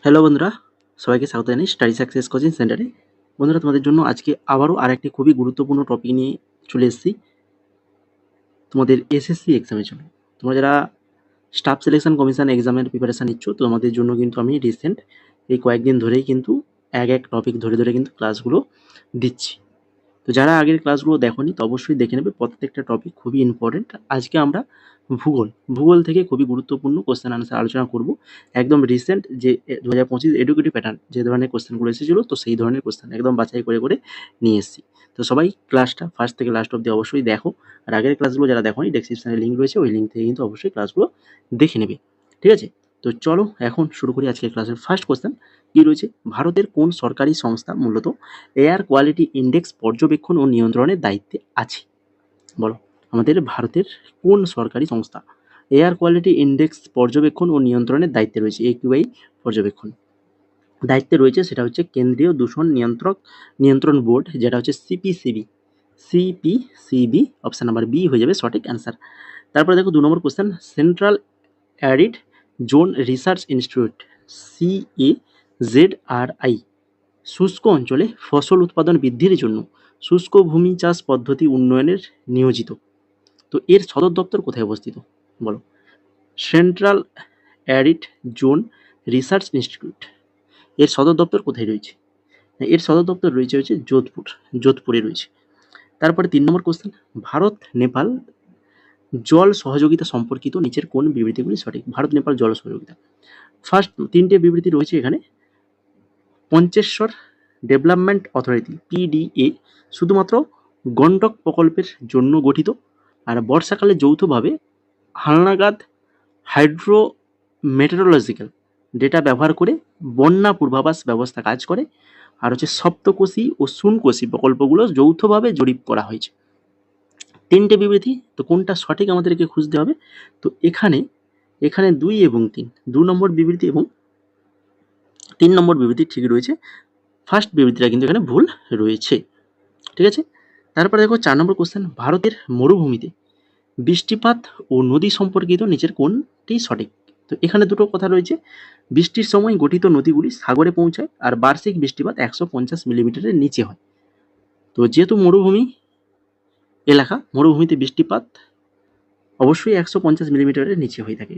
Hello বন্ধুরা, সবাইকে স্বাগত জানাই স্টাডি সাকসেস কোচিং সেন্টারে। বন্ধুরা, তোমাদের জন্য আজকে আবারও আরেকটি খুবই গুরুত্বপূর্ণ টপিক নিয়ে চলে এসেছি তোমাদের এসএসসি এক্সামের জন্য। তোমরা যারা স্টাফ সিলেকশন কমিশন এক্সামের প্রিপারেশান নিচ্ছ, তোমাদের জন্য কিন্তু আমি রিসেন্ট এই কয়েকদিন ধরেই কিন্তু এক টপিক ধরে ধরে কিন্তু ক্লাসগুলো দিচ্ছি। তো যারা আগের ক্লাসগুলো দেখোনি তো অবশ্যই দেখে নেবে, প্রত্যেকটা টপিক খুবই ইম্পর্টেন্ট। আজকে আমরা ভূগোল থেকে খুবই গুরুত্বপূর্ণ কোশ্চেন আনসার আলোচনা করব। একদম রিসেন্ট যে 2025 এডুকেটিভ প্যাটার্ন যে ধরনের কোশ্চেনগুলো এসেছিলো, তো সেই ধরনের কোশ্চেন একদম বাছাই করে করে নিয়ে এসেছি। তো সবাই ক্লাসটা ফার্স্ট থেকে লাস্ট অব্দি অবশ্যই দেখো। আর আগের ক্লাসগুলো যারা দেখোনি, ডেসক্রিপশনে লিঙ্ক রয়েছে, ওই লিঙ্ক থেকে কিন্তু অবশ্যই ক্লাসগুলো দেখে নেবে। ঠিক আছে, তো চলো এখন শুরু করি আজকের ক্লাসের ফার্স্ট কোশ্চেন। কি রয়েছে, ভারতের কোন সরকারি সংস্থা মূলত এয়ার কোয়ালিটি ইন্ডেক্স পর্যবেক্ষণ ও নিয়ন্ত্রণের দায়িত্বে আছে? বলো, আমাদের ভারতের কোন সরকারি সংস্থা এয়ার কোয়ালিটি ইন্ডেক্স পর্যবেক্ষণ ও নিয়ন্ত্রণের দায়িত্বে রয়েছে? AQI পর্যবেক্ষণ দায়িত্বে রয়েছে, সেটা হচ্ছে কেন্দ্রীয় দূষণ নিয়ন্ত্রণ বোর্ড, যেটা হচ্ছে সিপিসিবি। অপশন নাম্বার বি হয়ে যাবে সঠিক অ্যান্সার। তারপরে দেখো 2 number question, central arid zone research institute CAZRI শুষ্ক অঞ্চলে ফসল উৎপাদন বৃদ্ধির জন্য শুষ্ক ভূমি চাষ পদ্ধতি উন্নয়নের নিয়োজিত। তো এর সদর দপ্তর কোথায় অবস্থিত? বলো, central arid zone research institute, এর সদর দপ্তর কোথায় রয়েছে? এর সদর দপ্তর হচ্ছে যোধপুরে রয়েছে। তারপরে 3 নম্বর কোশ্চেন, ভারত নেপাল জল সহযোগিতা সম্পর্কিত নিচের কোন বিবৃতিগুলি সঠিক? ভারত নেপাল জল সহযোগিতা, ফার্স্ট 3টে বিবৃতি রয়েছে এখানে। পঞ্চেশ্বর ডেভেলপমেন্ট অথরিটি PDA শুধুমাত্র গন্ডক প্রকল্পের জন্য গঠিত, আর বর্ষাকালে যৌথভাবে হালনাগাদ হাইড্রো মেটেরোলজিক্যাল ডেটা ব্যবহার করে বন্যা পূর্বাভাস ব্যবস্থা কাজ করে, আর হচ্ছে সপ্তকোষী ও শূনকোষী প্রকল্পগুলো যৌথভাবে জরিপ করা হয়েছে। 3টে বিবৃতি, তো কোনটা সঠিক আমাদেরকে খুঁজতে হবে। তো এখানে 2 এবং 3, 2 নম্বর বিবৃতি এবং 3 নম্বর বিবৃতি ঠিক রয়েছে, ফার্স্ট বিবৃতিটা কিন্তু এখানে ভুল রয়েছে। ঠিক আছে, তারপরে দেখো 4 নম্বর কোশ্চেন, ভারতের মরুভূমিতে বৃষ্টিপাত ও নদী সম্পর্কিত নিচের কোনটি সঠিক? তো এখানে দুটো কথা রয়েছে, বৃষ্টির সময় গঠিত নদীগুলি সাগরে পৌঁছায়, আর বার্ষিক বৃষ্টিপাত 150 মিলিমিটারের নিচে হয়। তো যেহেতু মরুভূমি এলাকা, মরুভূমিতে বৃষ্টিপাত অবশ্যই 150 মিলিমিটারের নিচে হয়ে থাকে,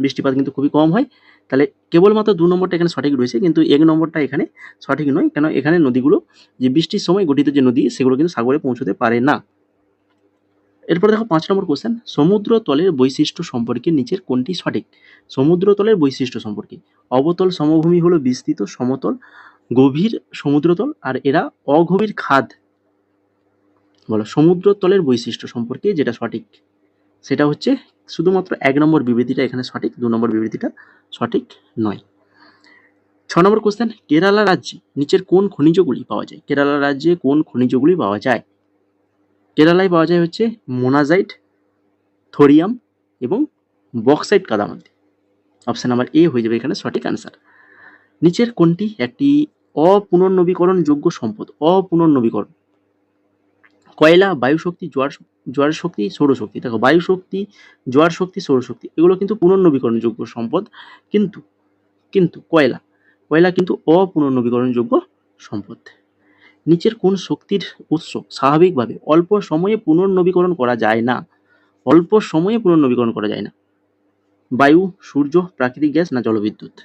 বৃষ্টিপাত কিন্তু খুবই কম হয়। তাহলে কেবলমাত্র 2 নম্বরটা এখানে সঠিক রয়েছে, কিন্তু 1 নম্বরটা এখানে সঠিক নয়, কেন এখানে নদীগুলো যে বৃষ্টির সময় গঠিত যে নদী, সেগুলো কিন্তু সাগরে পৌঁছতে পারে না। এরপর দেখো 5 নম্বর কোশ্চেন, সমুদ্র তলের বৈশিষ্ট্য সম্পর্কে নিচের কোনটি সঠিক? সমুদ্র তলের বৈশিষ্ট্য সম্পর্কে, অবতল সমভূমি হলো বিস্তৃত সমতল, গভীর সমুদ্রতল, আর এরা অগভীর খাদ। বলো, সমুদ্র তলের বৈশিষ্ট্য সম্পর্কে যেটা সঠিক, সেটা হচ্ছে শুধুমাত্র 1 নম্বর বিবৃতিটা এখানে সঠিক, 2 নম্বর বিবৃতিটা সঠিক নয়। 6 নম্বর কোশ্চেন, কেরালা রাজ্যে নিচের কোন খনিজগুলি পাওয়া যায়? কেরালা রাজ্যে কোন খনিজগুলি পাওয়া যায়? কেরালায় পাওয়া যায় হচ্ছে মোনাজাইট, থোরিয়াম এবং বক্সাইট কাদামাটি। অপশন নাম্বার এ হয়ে যাবে এখানে সঠিক আনসার। নিচের কোনটি একটি অপুনর্নবীকরণযোগ্য সম্পদ? অপুনর্নবীকরণ, কয়লা, বায়ু শক্তি, জোয়ার শক্তি, সৌরশক্তি। দেখো, বায়ু শক্তি, জোয়ার শক্তি, সৌরশক্তি এগুলো কিন্তু পুনর্নবীকরণযোগ্য সম্পদ, কিন্তু কিন্তু কয়লা কিন্তু অপুনর্নবীকরণযোগ্য সম্পদ। নিচের কোন শক্তির উৎস স্বাভাবিকভাবে অল্প সময়ে পুনর্নবীকরণ করা যায় না? অল্প সময়ে পুনর্নবীকরণ করা যায় না, বায়ু, সূর্য, প্রাকৃতিক গ্যাস না জলবিদ্যুৎ?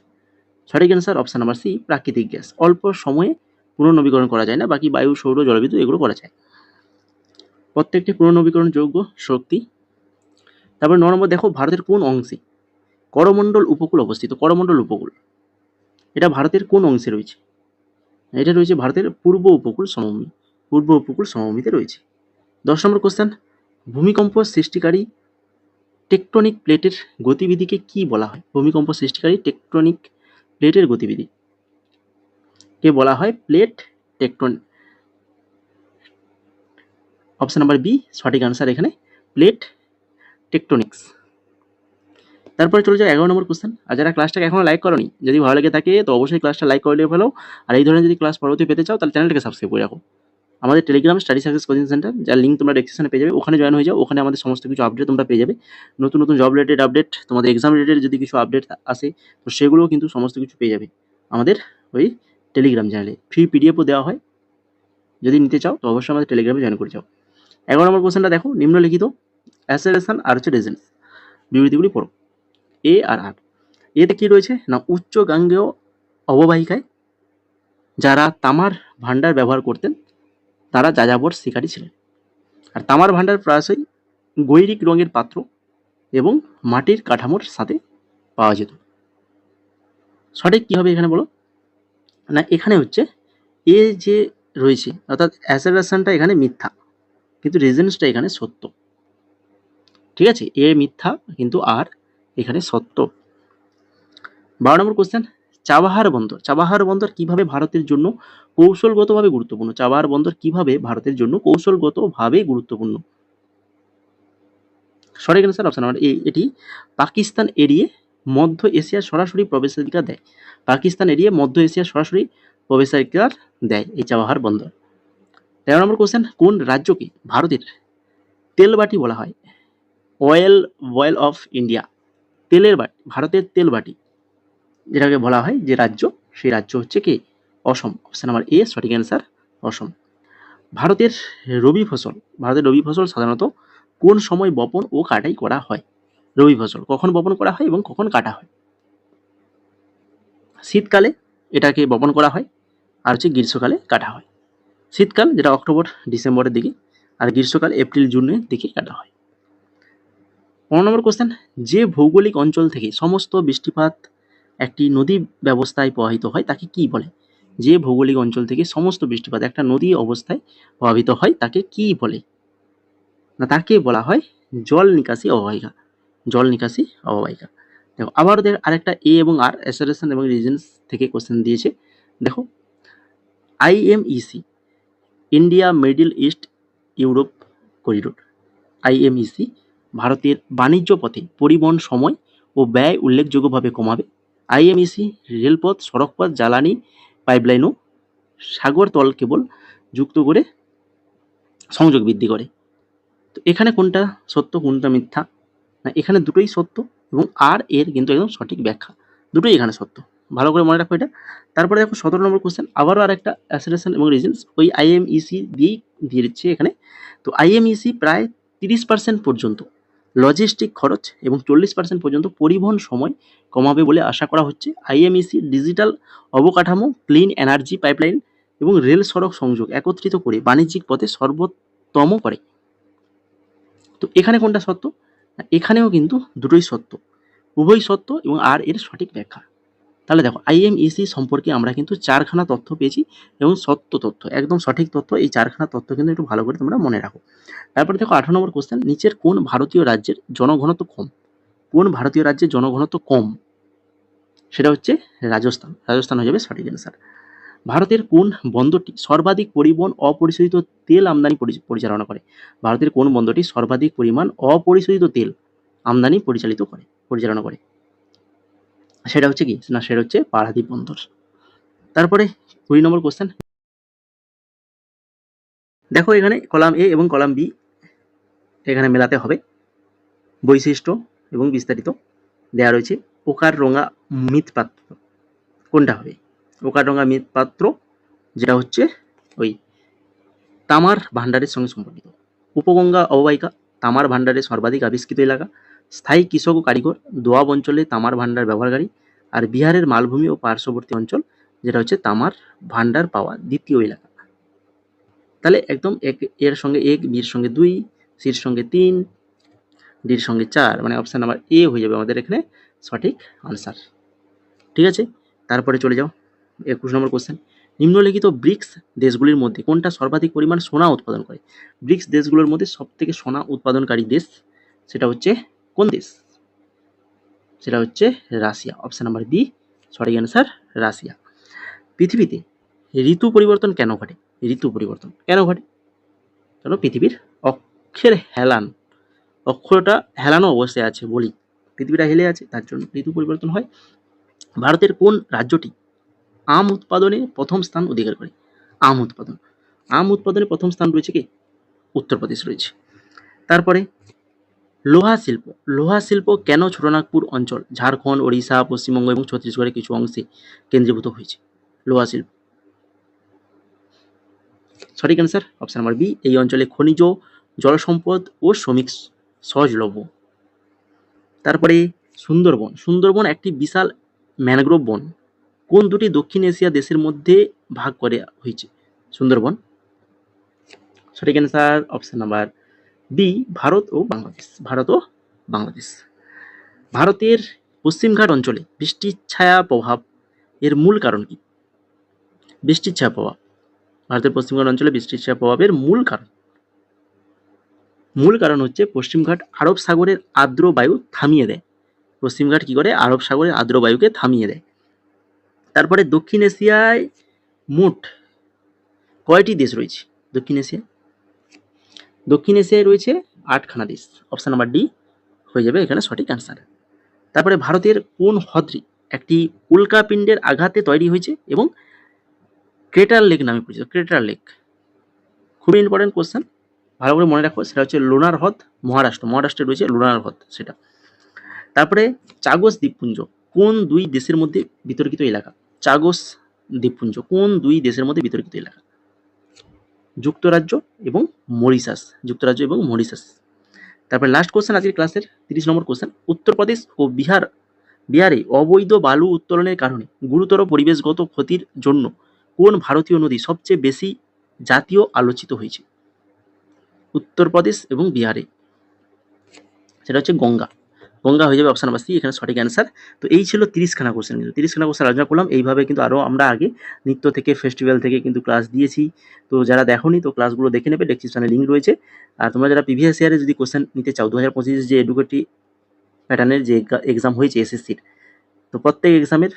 সঠিক অ্যান্সার অপশন নাম্বার সি, প্রাকৃতিক গ্যাস। অল্প সময়ে পুনর্নবীকরণ করা যায় না, বাকি বায়ু, সৌর, জলবিদ্যুৎ এগুলো করা যায়, প্রত্যেকটি পুনর্নবীকরণযোগ্য শক্তি। তারপর 9 নম্বর দেখো, ভারতের কোন অংশে করমণ্ডল উপকূল অবস্থিত? করমণ্ডল উপকূল এটা ভারতের কোন অংশে রয়েছে? এটা রয়েছে ভারতের পূর্ব উপকূল সমভূমিতে রয়েছে। 10 নম্বর কোশ্চেন, ভূমিকম্প সৃষ্টিকারী টেকটনিক প্লেটের গতিবিধিকে কি বলা হয়? ভূমিকম্প সৃষ্টিকারী টেকটনিক প্লেটের গতিবিধি কে বলা হয়? প্লেট টেকটন। অপশন নাম্বার বি সঠিক আনসার এখানে, প্লেট টেকটনিক্স। তারপরে চলে যাও 11 নম্বর কোশ্চেন। আর যারা ক্লাসটাকে এখনো লাইক করোনি, যদি ভালো লেগে থাকে তো অবশ্যই ক্লাসটা লাইক করে ফেলো। আর এই ধরনের যদি ক্লাস পরবর্তী পেতে চাও তাহলে চ্যানেলটাকে সাবস্ক্রাইব করে রাখো। আমাদের Telegram study success coaching centre, যার লিঙ্ক তোমরা ডেসক্রিপশনে পেয়ে যাবে, ওখানে জয়েন হয়ে যাও। ওখানে আমাদের সমস্ত কিছু আপডেট তোমরা পেয়ে যাবে, নতুন জব রিলেটেড আপডেট, তোমাদের এক্সাম রিলেটেড যদি কিছু আপডেট আসে তো সেগুলোও কিন্তু সমস্ত কিছু পেয়ে যাবে। আমাদের ওই টেলিগ্রাম চ্যানেলে ফ্রি পিডিএফও দেওয়া হয়, যদি নিতে চাও তো অবশ্যই আমাদের টেলিগ্রামে জয়েন করে যাও। 11 নম্বর কোশ্চেনটা দেখো, নিম্নলিখিত অ্যাসেলেশন আর হচ্ছে রেজেন্স বিবৃতিগুলি পড়ো। এ আর আর, এতে কি রয়েছে না উচ্চ গাঙ্গেয় অববাহিকায় যারা তামার ভাণ্ডার ব্যবহার করতেন তারা যাযাবর শিকারী ছিলেন। আর তামার ভাণ্ডার প্রায়শই গৈরিক রঙের পাত্র এবং মাটির কাঠামোর সাথে পাওয়া যেত। সঠিক কি হবে এখানে বলো? না এখানে হচ্ছে এ যে রয়েছে অর্থাৎ অ্যাসেলেশনটা এখানে মিথ্যা, কিন্তু রেজেন্সটা এখানে সত্য। ঠিক আছে, এ মিথ্যা কিন্তু আর এখানে সত্য। 12 নম্বর কোশ্চেন, চাবাহার বন্দর। চাবাহার বন্দর কিভাবে ভারতের জন্য কৌশলগতভাবে গুরুত্বপূর্ণ? চাবাহার বন্দর কিভাবে ভারতের জন্য কৌশলগতভাবে গুরুত্বপূর্ণ? সঠিক অ্যান্সার অপশন নাম্বার এ, এটি পাকিস্তান এড়িয়ে মধ্য এশিয়ার সরাসরি প্রবেশাধিকার দেয়। পাকিস্তান এড়িয়ে মধ্য এশিয়ার সরাসরি প্রবেশাধিকার দেয় এই চাবাহার বন্দর। 13 নম্বর কোশ্চেন, কোন রাজ্যকে ভারতের তেলবাটি বলা হয়? অয়েল অফ ইন্ডিয়া, তেলের বাটি, ভারতের তেল বাটি যেটাকে বলা হয় যে রাজ্য, সেই রাজ্য হচ্ছে কি? অসম। অপশন নাম্বার এ সঠিক অ্যান্সার, অসম। ভারতের রবি ফসল সাধারণত কোন সময় বপন ও কাটাই করা হয়? রবি ফসল কখন বপন করা হয় এবং কখন কাটা হয়? শীতকালে এটাকে বপন করা হয়, আর হচ্ছে গ্রীষ্মকালে কাটা হয়। শীতকাল যেটা অক্টোবর ডিসেম্বরের দিকে, আর গ্রীষ্মকাল এপ্রিল জুনের দিকে কাটা হয়। 15 নম্বর কোশ্চেন, যে ভৌগোলিক অঞ্চল থেকে সমস্ত বৃষ্টিপাত একটি নদী ব্যবস্থায় প্রবাহিত হয় তাকে কি বলে? যে ভৌগোলিক অঞ্চল থেকে সমস্ত বৃষ্টিপাত একটা নদী অবস্থায় প্রভাবিত হয় তাকে কি বলে? না তাকে বলা হয় জল নিকাশী অববাহিকা। জল নিকাশী অববাহিকা। দেখো আবার আরেকটা এ এবং আর অ্যাসোসিয়েশন এবং রিজনস থেকে কোশ্চেন দিয়েছে। দেখো IMEC, India Middle East Europe corridor, IMEC ভারতের বাণিজ্য পথে পরিবহন সময় ও ব্যয় উল্লেখযোগ্যভাবে কমাবে। আইএমইসি রেলপথ, সড়কপথ, জ্বালানি পাইপলাইন ও সাগরতল কেবল যুক্ত করে সংযোগ বৃদ্ধি করে। তো এখানে কোনটা সত্য কোনটা মিথ্যা? না এখানে দুটোই সত্য এবং আর এর কিন্তু একদম সঠিক ব্যাখ্যা, দুটোই এখানে সত্য। ভালো করে মনে রাখো এটা। তারপরে দেখো 17 নম্বর কোশ্চেন, আবারও আর একটা অ্যাসোসিয়েশন এবং রিজনস ওই আইএমইসি দিয়েই দিয়ে দিচ্ছে এখানে। তো আইএমইসি প্রায় 30% পর্যন্ত লজিস্টিক খরচ এবং 40% পর্যন্ত পরিবহন সময় কমাবে বলে আশা করা হচ্ছে। আইএমইসি ডিজিটাল অবকাঠামো, ক্লিন এনার্জি পাইপলাইন এবং রেল সড়ক সংযোগ একত্রিত করে বাণিজ্যিক পথে সর্বোত্তম করে। তো এখানে কোনটা সত্য? এখানেও কিন্তু দুটোই সত্য, উভয় সত্য এবং আর এর সঠিক ব্যাখ্যা। তাহলে দেখো আইএমইসি সম্পর্কে আমরা কিন্তু 4খানা তথ্য পেয়েছি এবং সত্য তথ্য, একদম সঠিক তথ্য। এই 4খানা তথ্য কিন্তু একটু ভালো করে তোমরা মনে রাখো। তারপরে দেখো 18 নম্বর কোশ্চেন, নিচের কোন ভারতীয় রাজ্যের জনঘনত্ব কম? কোন ভারতীয় রাজ্যের জনঘনত্ব কম? সেটা হচ্ছে রাজস্থান। রাজস্থান হয়ে যাবে সঠিক অ্যান্সার। ভারতের কোন বন্দরটি সর্বাধিক পরিবহন অপরিশোধিত তেল আমদানি পরিচালনা করে? ভারতের কোন বন্দরটি সর্বাধিক পরিমাণ অপরিশোধিত তেল আমদানি পরিচালনা করে? সেটা হচ্ছে কি না, সেটা হচ্ছে পারাদ্বীপ বন্দর। তারপরে 20 নম্বর কোশ্চেন, দেখো এখানে কলাম এ এবং কলাম বি এখানে মেলাতে হবে। বৈশিষ্ট্য এবং বিস্তারিত দেওয়া রয়েছে। ওকাররোঙা মৃৎপাত্র কোনটা হবে? ওকাররোঙা মৃৎপাত্র যেটা হচ্ছে ওই তামার ভাণ্ডারের সঙ্গে সম্পর্কিত। উপগঙ্গা অববাহিকা তামার ভাণ্ডারের সর্বাধিক আবিষ্কৃত এলাকা। স্থায়ী কৃষক ও কারিগর দোয়াব অঞ্চলে তামার ভাণ্ডার ব্যবহারকারী। আর বিহারের মালভূমি ও পার্শ্ববর্তী অঞ্চল যেটা হচ্ছে তামার ভাণ্ডার পাওয়া দ্বিতীয় এলাকা। তাহলে একদম এর সঙ্গে 1, বির সঙ্গে 2, সির সঙ্গে 3, ডির সঙ্গে 4, মানে অপশন নাম্বার এ হয়ে যাবে আমাদের এখানে সঠিক আনসার। ঠিক আছে, তারপরে চলে যাও 21 নম্বর কোশ্চেন, নিম্নলিখিত ব্রিক্স দেশগুলির মধ্যে কোনটা সর্বাধিক পরিমাণ সোনা উৎপাদন করে? ব্রিক্স দেশগুলোর মধ্যে সবথেকে সোনা উৎপাদনকারী দেশ সেটা হচ্ছে কোন দেশ? সেটা হচ্ছে রাশিয়া। অপশন নাম্বার বি সঠিক অ্যান্সার, রাশিয়া। পৃথিবীতে ঋতু পরিবর্তন কেন ঘটে? ঋতু পরিবর্তন কেন ঘটে? কারণ পৃথিবীর অক্ষরটা হেলানো অবস্থায় আছে বলি, পৃথিবীটা হেলে আছে তার জন্য ঋতু পরিবর্তন হয়। ভারতের কোন রাজ্যটি আম উৎপাদনে প্রথম স্থান অধিকার করে? আম উৎপাদনে প্রথম স্থান রয়েছে কি? উত্তরপ্রদেশ রয়েছে। তারপরে লোহা শিল্প কেন ছোটনাগপুর অঞ্চল, ঝাড়খণ্ড, ওড়িশা, পশ্চিমবঙ্গ এবং ছত্তিশগড়ের কিছু অংশে কেন্দ্রীভূত হয়েছে লোহা শিল্প? সঠিক অ্যান্সার অপশন নাম্বার বি, এই অঞ্চলে খনিজ, জলসম্পদ ও শ্রমিক সহজলভ্য। তারপরে সুন্দরবন একটি বিশাল ম্যানগ্রোভ বন, কোন দুটি দক্ষিণ এশিয়া দেশের মধ্যে ভাগ করে হয়েছে সুন্দরবন? সঠিক answer option number B, Bharat ও বাংলাদেশ। ভারতের পশ্চিমঘাট অঞ্চলে বৃষ্টির ছায়া প্রভাব এর মূল কারণ কি? বৃষ্টির ছায়া প্রভাব, ভারতের পশ্চিমঘাট অঞ্চলে বৃষ্টির ছায়া প্রভাবের মূল কারণ হচ্ছে পশ্চিমঘাট আরব সাগরের আর্দ্র বায়ু থামিয়ে দেয়। পশ্চিমঘাট কি করে? আরব সাগরের আর্দ্র বায়ুকে থামিয়ে দেয়। তারপরে দক্ষিণ এশিয়ায় মোট কয়টি দেশ রয়েছে? দক্ষিণ এশিয়ায় রয়েছে 8খানা দেশ। অপশন নাম্বার ডি হয়ে যাবে এখানে সঠিক অ্যান্সার। তারপরে ভারতের কোন হ্রদটি একটি উল্কাপিণ্ডের আঘাতে তৈরি হয়েছে এবং ক্রেটার লেক নামে পরিচিত? ক্রেটার লেক খুবই ইম্পর্টেন্ট কোশ্চেন, ভালো করে মনে রাখো। সেটা হচ্ছে লোনার হ্রদ, মহারাষ্ট্রে রয়েছে লোনার হ্রদ সেটা। তারপরে চাগোস দ্বীপপুঞ্জ কোন দুই দেশের মধ্যে বিতর্কিত এলাকা? চাগোস দ্বীপপুঞ্জ কোন দুই দেশের মধ্যে বিতর্কিত এলাকা? যুক্তরাজ্য এবং মরিশাস। তারপরে লাস্ট কোশ্চেন আজকের ক্লাসের 30 নম্বর কোশ্চেন, উত্তরপ্রদেশ ও বিহারে অবৈধ বালু উত্তোলনের কারণে গুরুতর পরিবেশগত ক্ষতির জন্য কোন ভারতীয় নদী সবচেয়ে বেশি জাতীয় আলোচিত হয়েছে? উত্তরপ্রদেশ এবং বিহারে সেটা হচ্ছে গঙ্গা হয়ে যাবে অপশন নাম্বার সি এখানে সঠিক অ্যান্সার। তো এই ছিল 30খানা কোশ্চেন, কিন্তু 30খানা কোশ্চেন আলোচনা করলাম। এইভাবে কিন্তু আরও আমরা আগে নৃত্য থেকে ফেস্টিভ্যাল থেকে কিন্তু ক্লাস দিয়েছি। তো যারা দেখোনি তো ক্লাসগুলো দেখে নেবে, ডেসক্রিপশনে লিঙ্ক রয়েছে। আর তোমরা যারা প্রিভিয়াস ইয়ারে যদি কোশ্চেন নিতে চাও 2025 যে এডুকেটিভ প্যাটার্নের যে এক্সাম হয়েছে এসএসসির, তো প্রত্যেক এক্সামের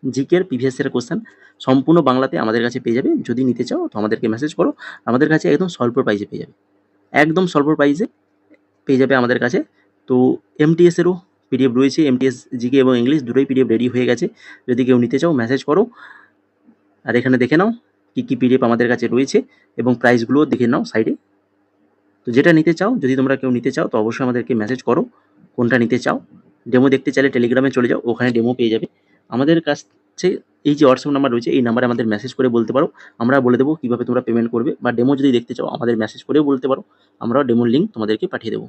জিকের প্রিভিয়াস ইয়ারের কোশ্চেন সম্পূর্ণ বাংলাতে আমাদের কাছে পেয়ে যাবে। যদি নিতে চাও তো আমাদেরকে মেসেজ করো, আমাদের কাছে একদম স্বল্প প্রাইসে পেয়ে যাবে আমাদের কাছে। তো এমটিএসেরও পিডিএফ রয়েছে, এমটিএস জিকে এবং ইংলিশ দুটোই পিডিএফ রেডি হয়ে গেছে। যদি কেউ নিতে চাও মেসেজ করো, আর এখানে দেখে নাও কী পিডিএফ আমাদের কাছে রয়েছে এবং প্রাইসগুলোও দেখে নাও সাইডে। তো যেটা নিতে চাও, যদি তোমরা কেউ নিতে চাও তো অবশ্যই আমাদেরকে মেসেজ করো কোনটা নিতে চাও। ডেমো দেখতে চাইলে টেলিগ্রামে চলে যাও, ওখানে ডেমো পেয়ে যাবে। আমাদের কাছে এই যে হোয়াটসঅ্যাপ নাম্বার রয়েছে এই নাম্বারে আমাদের মেসেজ করে বলতে পারো, আমরা বলে দেবো কীভাবে তোমরা পেমেন্ট করবে। বা ডেমো যদি দেখতে চাও আমাদের মেসেজ করেও বলতে পারো, আমরাও ডেমোর লিঙ্ক তোমাদেরকে পাঠিয়ে দেবো।